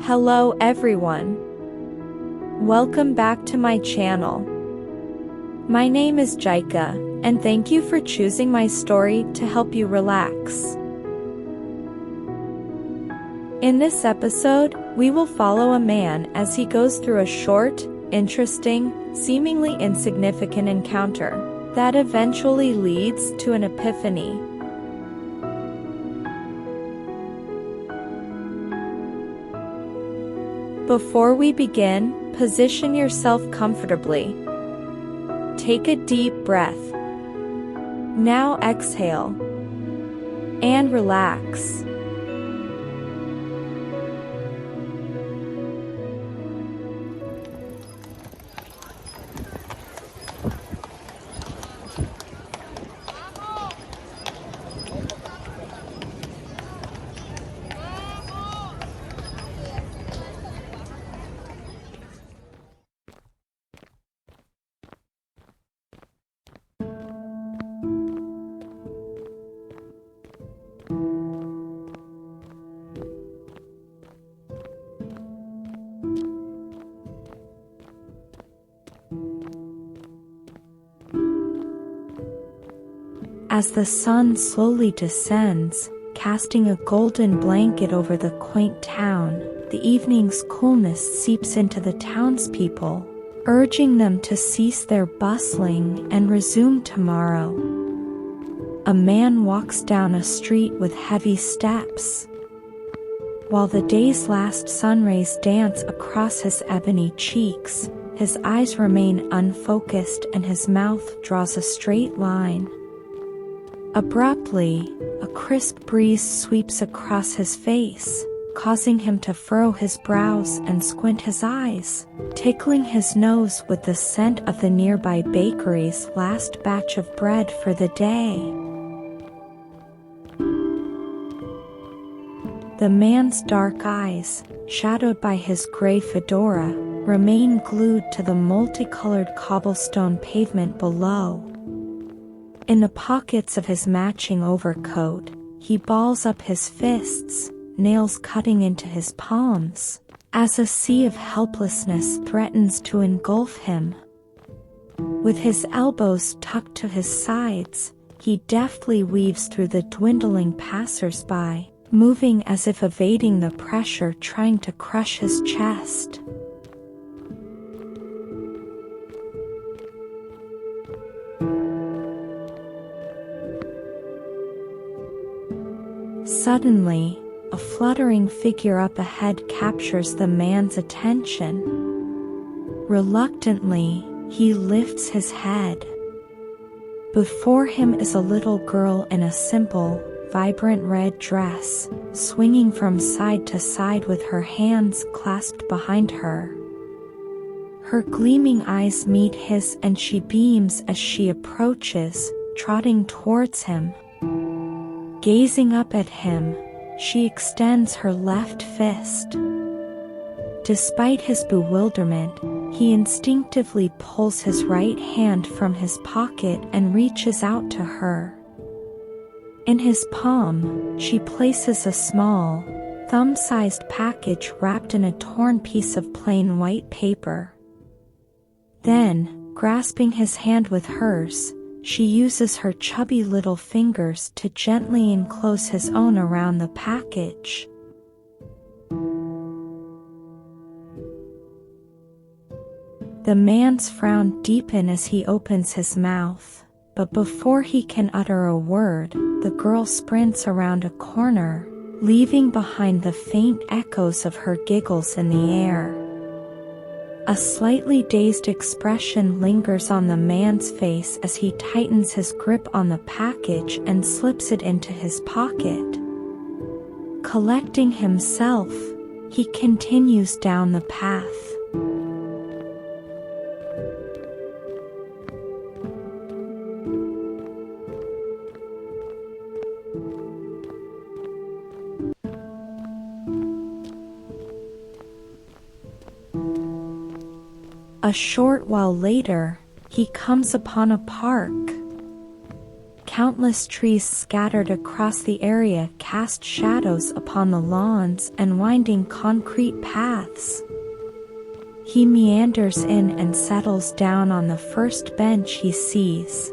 Hello everyone. Welcome back to my channel. My name is Jaika, and thank you for choosing my story to help you relax. In this episode, we will follow a man as he goes through a short, interesting, seemingly insignificant encounter that eventually leads to an epiphany. Before we begin, position yourself comfortably. Take a deep breath. Now exhale. And relax. As the sun slowly descends, casting a golden blanket over the quaint town, the evening's coolness seeps into the townspeople, urging them to cease their bustling and resume tomorrow. A man walks down a street with heavy steps. While the day's last sunrays dance across his ebony cheeks, his eyes remain unfocused and his mouth draws a straight line. Abruptly, a crisp breeze sweeps across his face, causing him to furrow his brows and squint his eyes, tickling his nose with the scent of the nearby bakery's last batch of bread for the day. The man's dark eyes, shadowed by his gray fedora, remain glued to the multicolored cobblestone pavement below. In the pockets of his matching overcoat, he balls up his fists, nails cutting into his palms, as a sea of helplessness threatens to engulf him. With his elbows tucked to his sides, he deftly weaves through the dwindling passers-by, moving as if evading the pressure trying to crush his chest. Suddenly, a fluttering figure up ahead captures the man's attention. Reluctantly, he lifts his head. Before him is a little girl in a simple, vibrant red dress, swinging from side to side with her hands clasped behind her. Her gleaming eyes meet his and she beams as she approaches, trotting towards him. Gazing up at him, she extends her left fist. Despite his bewilderment, he instinctively pulls his right hand from his pocket and reaches out to her. In his palm, she places a small, thumb-sized package wrapped in a torn piece of plain white paper. Then, grasping his hand with hers, she uses her chubby little fingers to gently enclose his own around the package. The man's frown deepens as he opens his mouth, but before he can utter a word, the girl sprints around a corner, leaving behind the faint echoes of her giggles in the air. A slightly dazed expression lingers on the man's face as he tightens his grip on the package and slips it into his pocket. Collecting himself, he continues down the path. A short while later, he comes upon a park. Countless trees scattered across the area cast shadows upon the lawns and winding concrete paths. He meanders in and settles down on the first bench he sees.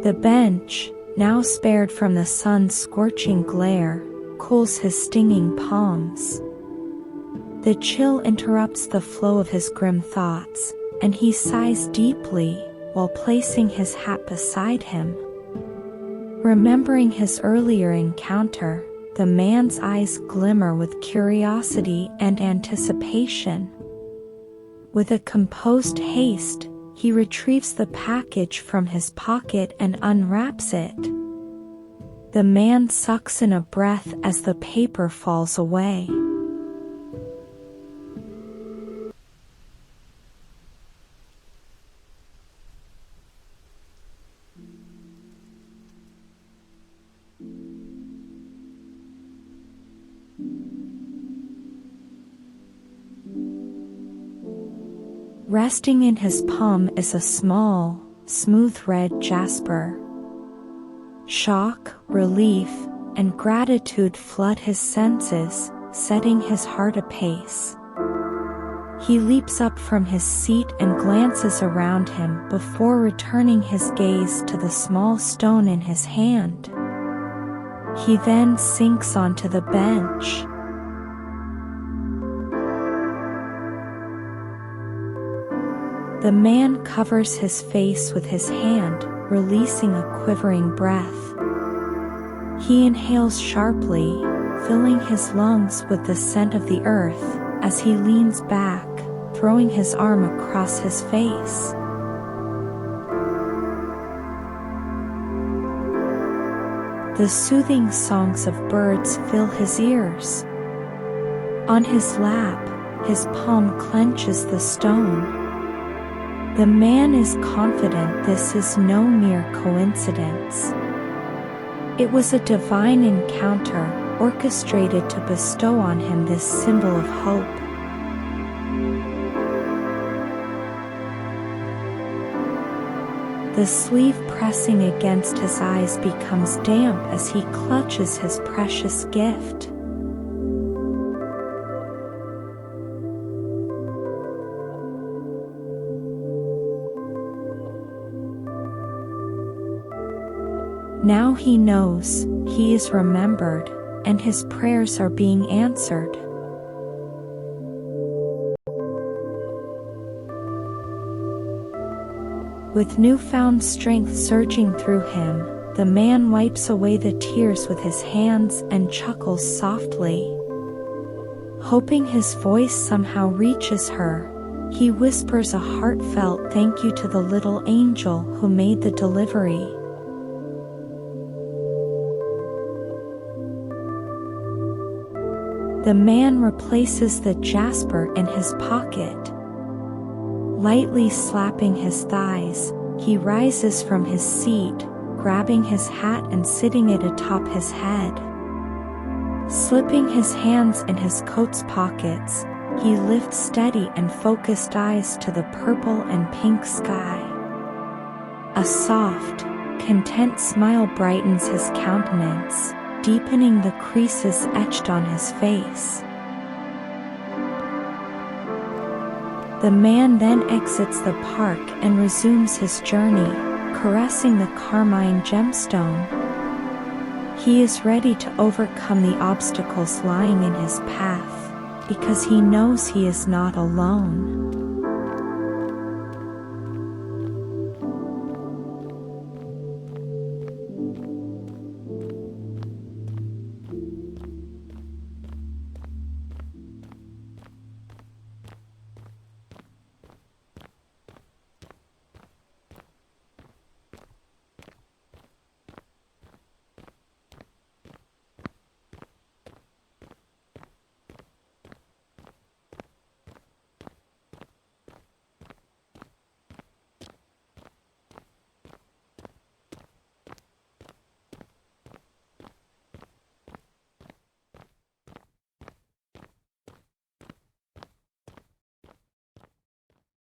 The bench, now spared from the sun's scorching glare, cools his stinging palms. The chill interrupts the flow of his grim thoughts, and he sighs deeply while placing his hat beside him. Remembering his earlier encounter, the man's eyes glimmer with curiosity and anticipation. With a composed haste, he retrieves the package from his pocket and unwraps it. The man sucks in a breath as the paper falls away. Resting in his palm is a small, smooth red jasper. Shock, relief, and gratitude flood his senses, setting his heart apace. He leaps up from his seat and glances around him before returning his gaze to the small stone in his hand. He then sinks onto the bench. The man covers his face with his hand, releasing a quivering breath. He inhales sharply, filling his lungs with the scent of the earth, as he leans back, throwing his arm across his face. The soothing songs of birds fill his ears. On his lap, his palm clenches the stone. The man is confident this is no mere coincidence. It was a divine encounter, orchestrated to bestow on him this symbol of hope. The sleeve pressing against his eyes becomes damp as he clutches his precious gift. Now he knows, he is remembered, and his prayers are being answered. With newfound strength surging through him, the man wipes away the tears with his hands and chuckles softly. Hoping his voice somehow reaches her, he whispers a heartfelt thank you to the little angel who made the delivery. The man replaces the jasper in his pocket. Lightly slapping his thighs, he rises from his seat, grabbing his hat and sitting it atop his head. Slipping his hands in his coat's pockets, he lifts steady and focused eyes to the purple and pink sky. A soft, content smile brightens his countenance, deepening the creases etched on his face. The man then exits the park and resumes his journey, caressing the carmine gemstone. He is ready to overcome the obstacles lying in his path, because he knows he is not alone.